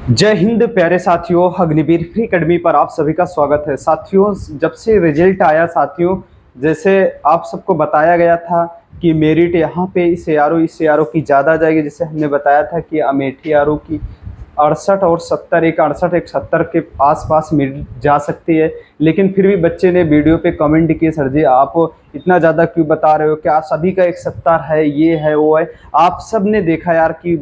जय हिंद प्यारे साथियों, अग्निवीर फ्री एकेडमी पर आप सभी का स्वागत है। साथियों, जब से रिजल्ट आया साथियों, जैसे आप सबको बताया गया था कि मेरिट यहाँ पे इस एआरओ की ज़्यादा जाएगी। जैसे हमने बताया था कि अमेठी एआरओ की 68 और 70, एक 68 एक 70 के आसपास मेरिट जा सकती है। लेकिन फिर भी बच्चे ने वीडियो पे कमेंट किए, सर जी आप इतना ज़्यादा क्यों बता रहे हो, क्या सभी का 170 है, ये है वो है। आप सब ने देखा यार कि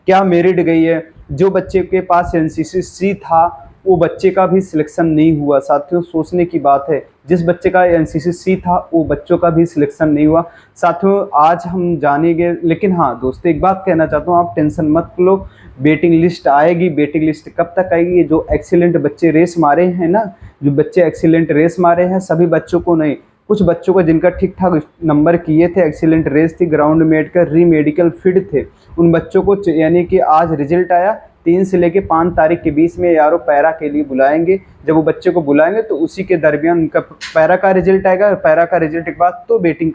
क्या मेरिट गई है। जो बच्चे के पास एनसीसी था वो बच्चे का भी सिलेक्शन नहीं हुआ। साथियों, सोचने की बात है, जिस बच्चे का एनसीसी था वो बच्चों का भी सिलेक्शन नहीं हुआ। साथियों, आज हम जानेंगे। लेकिन हाँ दोस्तों, एक बात कहना चाहता हूँ, आप टेंशन मत लो, वेटिंग लिस्ट आएगी। वेटिंग लिस्ट कब तक आएगी? जो एक्सीलेंट बच्चे रेस मारे हैं ना, जो बच्चे एक्सीलेंट रेस मारे हैं, सभी बच्चों को नहीं, कुछ बच्चों को जिनका ठीक ठाक नंबर किए थे, एक्सीलेंट रेस थी, ग्राउंड मेट का री मेडिकल फिट थे, उन बच्चों को यानी कि आज रिजल्ट आया 3 से लेके 5 तारीख के बीच में यारो पैरा के लिए बुलाएंगे। जब वो बच्चे को बुलाएंगे तो उसी के दरमियान उनका पैरा का रिजल्ट आएगा, और पैरा का रिजल्ट के बाद तो वेटिंग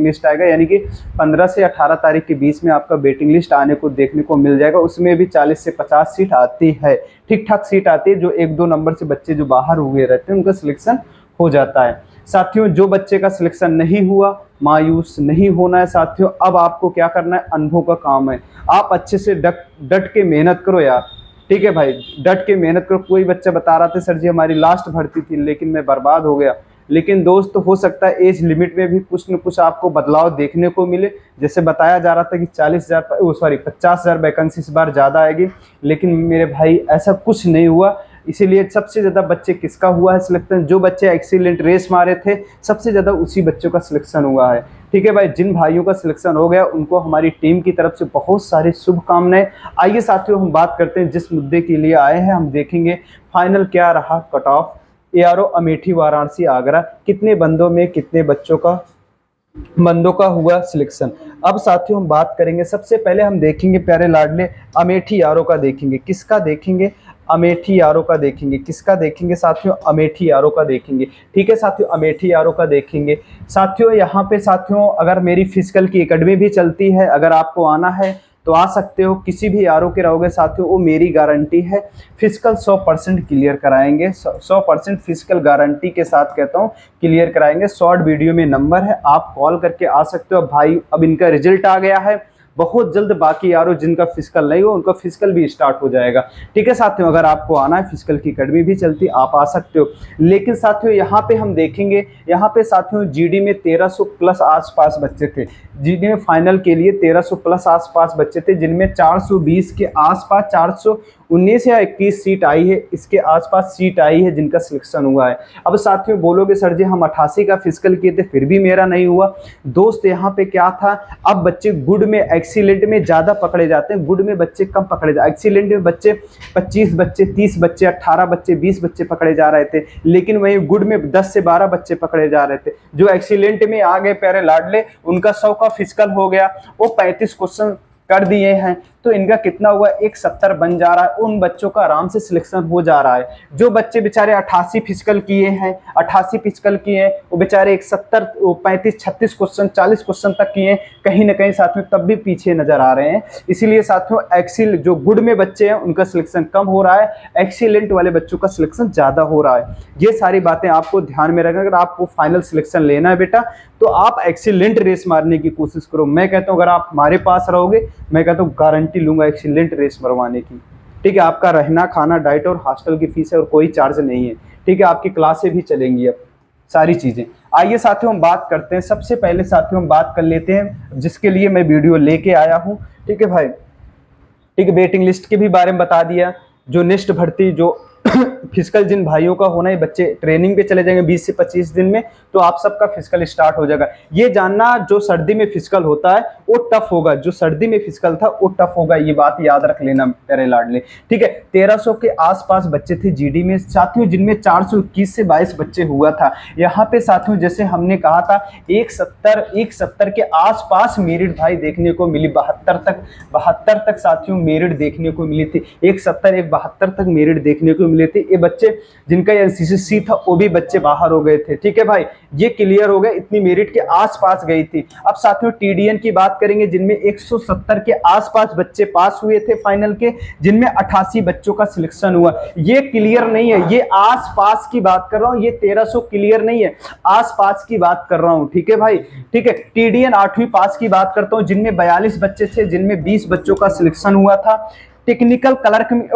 लिस्ट आएगा। यानी कि 15 से 18 तारीख के बीच में आपका वेटिंग लिस्ट आने को देखने को मिल जाएगा। उसमें भी 40 से 50 सीट आती है, ठीक ठाक सीट आती है। जो 1-2 नंबर से बच्चे जो बाहर हुए रहते हैं उनका सिलेक्शन हो जाता है। साथियों, जो बच्चे का सिलेक्शन नहीं हुआ, मायूस नहीं होना है। साथियों, अब आपको क्या करना है, अनुभव का काम है। आप अच्छे से डट के मेहनत करो यार, ठीक है भाई, डट के मेहनत करो। कोई बच्चा बता रहा था, सर जी हमारी लास्ट भर्ती थी लेकिन मैं बर्बाद हो गया। लेकिन दोस्त, हो सकता है एज लिमिट में भी कुछ न कुछ आपको बदलाव देखने को मिले। जैसे बताया जा रहा था कि 50,000 वैकेंसी इस बार ज़्यादा आएगी, लेकिन मेरे भाई ऐसा कुछ नहीं हुआ। इसीलिए सबसे ज़्यादा बच्चे किसका हुआ है सिलेक्शन? जो बच्चे एक्सीलेंट रेस मारे थे, सबसे ज़्यादा उसी बच्चों का सिलेक्शन हुआ है। ठीक है भाई, जिन भाइयों का सिलेक्शन हो गया उनको हमारी टीम की तरफ से बहुत सारी शुभकामनाएं। आइए साथियों, हम बात करते हैं जिस मुद्दे के लिए आए हैं। हम देखेंगे फाइनल क्या रहा cut off ARO Amethi Varanasi Agra, कितने बंदों का हुआ सिलेक्शन। अब साथियों हम बात करेंगे, सबसे पहले हम देखेंगे प्यारे लाडले अमेठी यारों का देखेंगे। किसका देखेंगे? अमेठी यारों का देखेंगे। किसका देखेंगे साथियों? अमेठी यारों का देखेंगे। ठीक है साथियों, अमेठी यारों का देखेंगे। साथियों, यहाँ पे साथियों अगर मेरी फिजिकल की एकेडमी भी चलती है, अगर आपको आना है तो आ सकते हो। किसी भी यारों के रहोगे साथियों, वो मेरी गारंटी है, फिजिकल 100% क्लियर कराएंगे। 100% फिजिकल गारंटी के साथ कहता हूँ, क्लियर कराएंगे। शॉर्ट वीडियो में नंबर है, आप कॉल करके आ सकते हो। भाई अब इनका रिजल्ट आ गया है, बहुत जल्द बाकी यारों जिनका फिजिकल नहीं हो उनका फिजिकल भी स्टार्ट हो जाएगा। ठीक है साथियों, अगर आपको आना है, फिजिकल की एकेडमी भी चलती, आप आ सकते हो। लेकिन साथियों यहाँ पे हम देखेंगे, यहाँ पे साथियों जीडी में 1300 प्लस आसपास बच्चे थे। जीडी में फाइनल के लिए 1300 प्लस आसपास बच्चे थे, जिनमें 420 के आसपास 419 या 21 सीट आई है, इसके आसपास सीट आई है जिनका सिलेक्शन हुआ है। अब साथियों बोलोगे, सर जी हम 88 का फिजिकल किए थे फिर भी मेरा नहीं हुआ। दोस्त यहाँ पे क्या था, अब बच्चे गुड में एक्सीलेंट में ज़्यादा पकड़े जाते हैं, गुड में बच्चे कम पकड़े जाते। एक्सीलेंट में बच्चे 25 बच्चे, 30 बच्चे, 18 बच्चे, 20 बच्चे पकड़े जा रहे थे, लेकिन वहीं गुड में 10 से 12 बच्चे पकड़े जा रहे थे। जो एक्सीलेंट में आ गए प्यारे लाडले, उनका 100 का फिजिकल हो गया, वो 35 क्वेश्चन कर दिए हैं, तो इनका कितना हुआ, 170 बन जा रहा है। उन बच्चों का आराम से सिलेक्शन हो जा रहा है। जो बच्चे बेचारे 88 फिजिकल किए हैं, 88 फिजिकल किए हैं, वो बेचारे 170, 35, 36 क्वेश्चन, 40 क्वेश्चन तक किए, कहीं ना कहीं साथियों तब भी पीछे नजर आ रहे हैं। इसीलिए साथियों एक्सील जो गुड में बच्चे हैं उनका सिलेक्शन कम हो रहा है, एक्सीलेंट वाले बच्चों का सिलेक्शन ज्यादा हो रहा है। ये सारी बातें आपको ध्यान में रखना। अगर आपको फाइनल सिलेक्शन लेना है बेटा, तो आप एक्सीलेंट रेस मारने की कोशिश करो। मैं कहता हूं अगर आप हमारे पास रहोगे, मैं कहता हूं गारंटी लूंगा एक्सीलेंट रेस मरवाने की। ठीक है, आपका रहना खाना डाइट और हॉस्टल की फीस है और कोई चार्ज नहीं है। ठीक है, आपकी क्लासें भी चलेंगी, अब सारी चीजें। आइए साथियों हम बात करते हैं। सबसे पहले साथियों हम बात कर लेते हैं जिसके लिए मैं वीडियो लेके आया हूं। ठीक है भाई, ठीक है, वेटिंग लिस्ट के भी बारे में बता दिया। जो नेक्स्ट भर्ती जो फिजिकल जिन भाइयों का होना है, बच्चे ट्रेनिंग पे चले जाएंगे 20 से 25 दिन में, तो आप सबका फिजिकल स्टार्ट हो जाएगा। ये जानना, जो सर्दी में फिजिकल होता है वो टफ होगा, जो सर्दी में फिजिकल था वो टफ होगा, ये बात याद रख लेना प्यारे लाडले। ठीक है, 1300 के आसपास बच्चे थे जीडी में साथियों, जिनमें 421 से 22 बच्चे हुआ था। यहाँ पे साथियों जैसे हमने कहा था 170 के आसपास मेरिट भाई देखने को मिली, 72 तक साथियों मेरिट देखने को मिली थी। 170 172 तक मेरिट देखने को मिले थे, ये बच्चे जिनका एनसीसी था वो भी बच्चे बाहर हो गए थे। ठीक है भाई, ये क्लियर हो गया, इतनी मेरिट के आसपास गई थी। अब साथियों टीडीएन की बात करेंगे, जिनमें 170 के आसपास बच्चे पास हुए थे फाइनल के, जिनमें 88 बच्चों का सिलेक्शन हुआ। ये क्लियर नहीं है, ये आसपास की बात कर रहा हूं, ये 1300 क्लियर नहीं है, आसपास की बात कर रहा हूं। ठीक है भाई, ठीक है। टीडीएन 8वीं पास की बात करता हूं, जिनमें 42 बच्चे थे, जिनमें 20 बच्चों का सिलेक्शन हुआ था। टेक्निकल क्लर्क में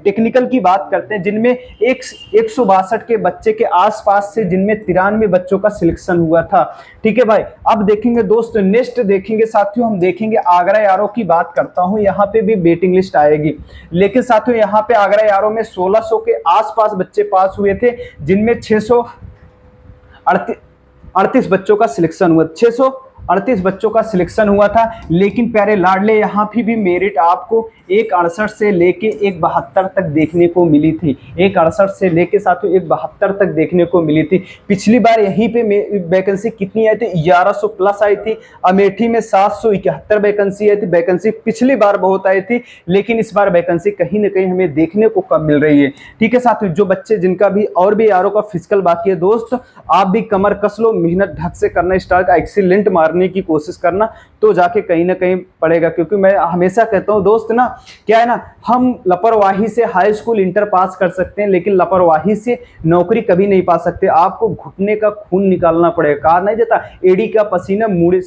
टेक्निकल की बात करते हैं, जिनमें 162 के बच्चे के आसपास से, जिनमें 93 बच्चों का सिलेक्शन हुआ था। ठीक है भाई, अब देखेंगे दोस्तों, नेक्स्ट देखेंगे साथियों, हम देखेंगे आगरा यारों की बात करता हूं, यहाँ पे भी वेटिंग लिस्ट आएगी। लेकिन साथियों यहाँ पे आगरा यारों में 1600 के आसपास बच्चे पास हुए थे, जिनमें 638 बच्चों का सिलेक्शन हुआ, 638 बच्चों का सिलेक्शन हुआ था। लेकिन प्यारे लाडले, यहाँ भी मेरिट आपको 168 से लेके 172 तक देखने को मिली थी, 168 से लेके साथियों 172 तक देखने को मिली थी। पिछली बार यहीं पे वैकेंसी कितनी आई थी, 1100 प्लस आई थी। अमेठी में 771 वैकेंसी आई थी, वैकेंसी पिछली बार बहुत आई थी, लेकिन इस बार वैकेंसी कहीं ना कहीं हमें देखने को कम मिल रही है। ठीक है साथियों, जो बच्चे जिनका भी और भी यारों का फिजिकल बाकी है दोस्त, आप भी कमर कस लो, मेहनत ढक से करना स्टार्ट, एक्सीलेंट मारने की कोशिश करना, तो जाके कहीं ना कहीं पड़ेगा। क्योंकि मैं हमेशा कहता हूं दोस्त ना, क्या है ना, हम लापरवाही से हाई स्कूल इंटर पास कर सकते हैं, लेकिन लापरवाही से नौकरी कभी नहीं पा सकते। आपको घुटने का खून निकालना पड़ेगा, कहा नहीं जाता, एड़ी का पसीना मुड़े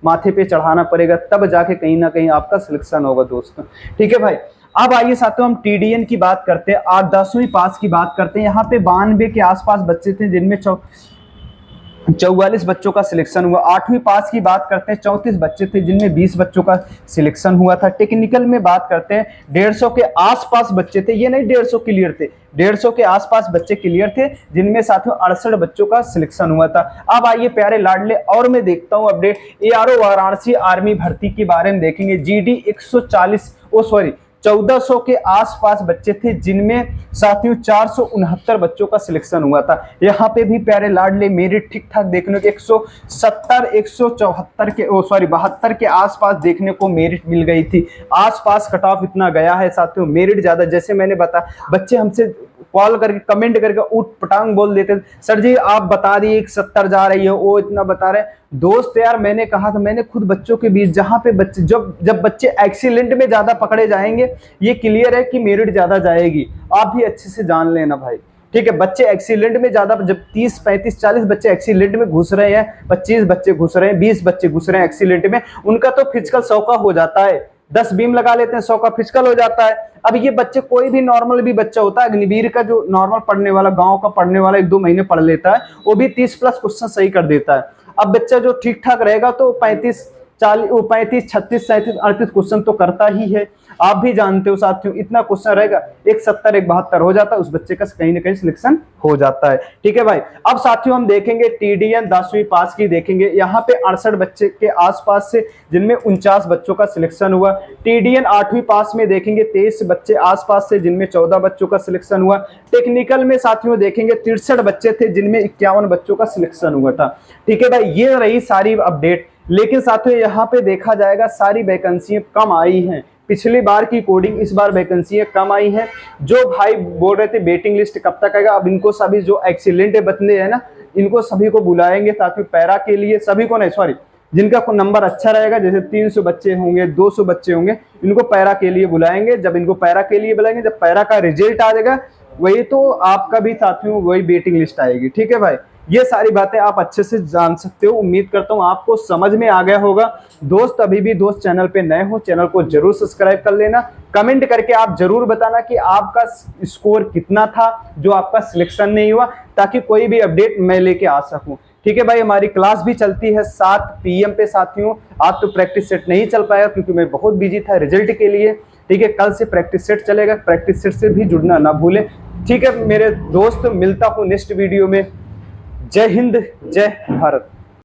माथे पे चढ़ाना पड़ेगा, तब जाके कहीं ना कहीं आपका सिलेक्शन होगा दोस्तों। ठीक है भाई, अब आइए साथियों हम टीडीएन की बात करते हैं, 8-10वीं पास की बात करते हैं। यहाँ पे 92 के आसपास बच्चे थे, जिनमें 44 बच्चों का सिलेक्शन हुआ। 8वीं पास की बात करते हैं, 34 बच्चे थे, जिनमें 20 बच्चों का सिलेक्शन हुआ था। टेक्निकल में बात करते हैं, 150 के आसपास बच्चे थे, ये नहीं 150 क्लियर थे, 150 के आसपास बच्चे क्लियर थे, जिनमें साथियों 68 बच्चों का सिलेक्शन हुआ था। अब आइए प्यारे लाडले, और मैं देखता हूं अपडेट एआरओ वाराणसी आर्मी भर्ती के बारे में देखेंगे। जीडी 1400 के आसपास बच्चे थे, जिनमें साथियों 469 बच्चों का सिलेक्शन हुआ था। यहाँ पे भी प्यारे लाडले मेरिट ठीक ठाक देखने को 172 के आसपास देखने को मेरिट मिल गई थी। आसपास कट ऑफ इतना गया है साथियों, मेरिट ज्यादा, जैसे मैंने बताया, बच्चे हमसे कॉल करके कमेंट करके उठ पटांग बोल देते, सर जी आप बता दिए 70 जा रही है, वो इतना बता रहे। दोस्त यार, मैंने कहा था, मैंने खुद बच्चों के बीच, जहां पे बच्चे जब बच्चे एक्सीलेंट में ज्यादा पकड़े जाएंगे, ये क्लियर है कि मेरिट ज्यादा जाएगी। आप भी अच्छे से जान लेना भाई। ठीक है, बच्चे एक्सीलेंट में ज्यादा, जब 30, 35, 40 बच्चे एक्सीलेंट में घुस रहे हैं, 25 बच्चे घुस रहे हैं, 20 बच्चे घुस रहे हैं एक्सीलेंट में, उनका तो फिजिकल 100 का हो जाता है, 10 बीम लगा लेते हैं, 100 का फिजिकल हो जाता है। अब ये बच्चे, कोई भी नॉर्मल भी बच्चा होता है, अग्निवीर का जो नॉर्मल पढ़ने वाला, गांव का पढ़ने वाला 1-2 महीने पढ़ लेता है, वो भी 30 प्लस क्वेश्चन सही कर देता है। अब बच्चा जो ठीक ठाक रहेगा तो 35, 36, 37, 38 क्वेश्चन तो करता ही है। आप भी जानते हो साथियों, इतना क्वेश्चन रहेगा, 170, 172 हो जाता है, उस बच्चे का कहीं ना कहीं सिलेक्शन हो जाता है। ठीक है भाई, अब साथियों हम देखेंगे टीडीएन 10वीं पास की देखेंगे। यहाँ पे 68 बच्चे के आसपास से, जिनमें 49 बच्चों का सिलेक्शन हुआ। टीडीएन 8वीं पास में देखेंगे 23 बच्चे आसपास से, जिनमें 14 बच्चों का सिलेक्शन हुआ। टेक्निकल में साथियों देखेंगे 63 बच्चे थे, जिनमें 51 बच्चों का सिलेक्शन हुआ था। ठीक है भाई, ये रही सारी अपडेट। लेकिन साथियों यहाँ पे देखा जाएगा, सारी वैकेंसियां कम आई हैं, पिछली बार की कोडिंग इस बार वैकेंसियां कम आई हैं। जो भाई बोल रहे थे वेटिंग लिस्ट कब तक आएगा, अब इनको सभी जो एक्सीलेंट बंदे हैं ना, इनको सभी को बुलाएंगे साथियों पैरा के लिए, सभी को नहीं, सॉरी, जिनका नंबर अच्छा रहेगा, जैसे 300 बच्चे होंगे, 200 बच्चे होंगे, इनको पैरा के लिए बुलाएंगे। जब इनको पैरा के लिए बुलाएंगे, जब पैरा का रिजल्ट आ जाएगा, वही तो आपका भी साथियों वही वेटिंग लिस्ट आएगी। ठीक है भाई, ये सारी बातें आप अच्छे से जान सकते हो। उम्मीद करता हूं आपको समझ में आ गया होगा। दोस्त अभी भी दोस्त चैनल पे नए हो, चैनल को जरूर सब्सक्राइब कर लेना। कमेंट करके आप जरूर बताना कि आपका स्कोर कितना था जो आपका सिलेक्शन नहीं हुआ, ताकि कोई भी अपडेट मैं लेके आ सकूं। ठीक है भाई, हमारी क्लास भी चलती है 7 PM पे साथियों। आज तो प्रैक्टिस सेट नहीं चल पाया क्योंकि मैं बहुत बिजी था रिजल्ट के लिए। ठीक है, कल से प्रैक्टिस सेट चलेगा, प्रैक्टिस सेट से भी जुड़ना ना भूलें। ठीक है मेरे दोस्त, मिलता हूं नेक्स्ट वीडियो में। जय हिंद, जय भारत।